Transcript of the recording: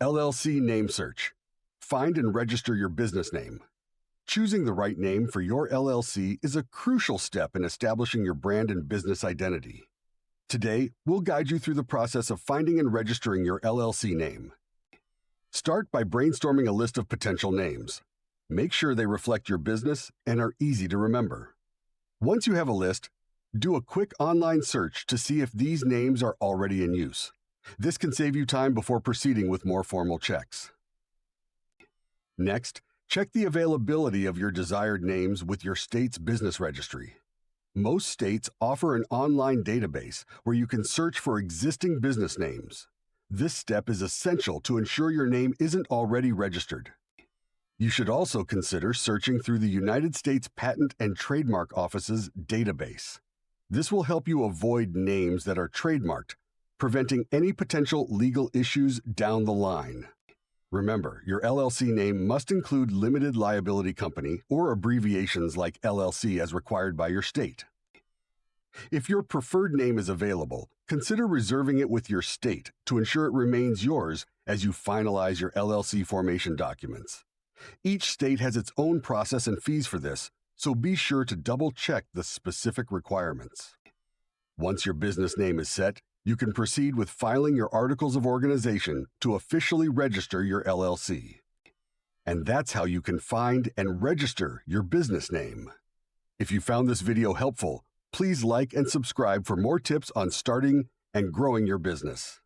LLC name search. Find and register your business name. Choosing the right name for your LLC is a crucial step in establishing your brand and business identity. Today, we'll guide you through the process of finding and registering your LLC name. Start by brainstorming a list of potential names. Make sure they reflect your business and are easy to remember. Once you have a list, do a quick online search to see if these names are already in use. This can save you time before proceeding with more formal checks. Next, check the availability of your desired names with your state's business registry. Most states offer an online database where you can search for existing business names. This step is essential to ensure your name isn't already registered. You should also consider searching through the United States Patent and Trademark Office's database. This will help you avoid names that are trademarked, preventing any potential legal issues down the line. Remember, your LLC name must include limited liability company or abbreviations like LLC as required by your state. If your preferred name is available, consider reserving it with your state to ensure it remains yours as you finalize your LLC formation documents. Each state has its own process and fees for this, so be sure to double-check the specific requirements. Once your business name is set, you can proceed with filing your articles of organization to officially register your LLC. And that's how you can find and register your business name. If you found this video helpful, please like and subscribe for more tips on starting and growing your business.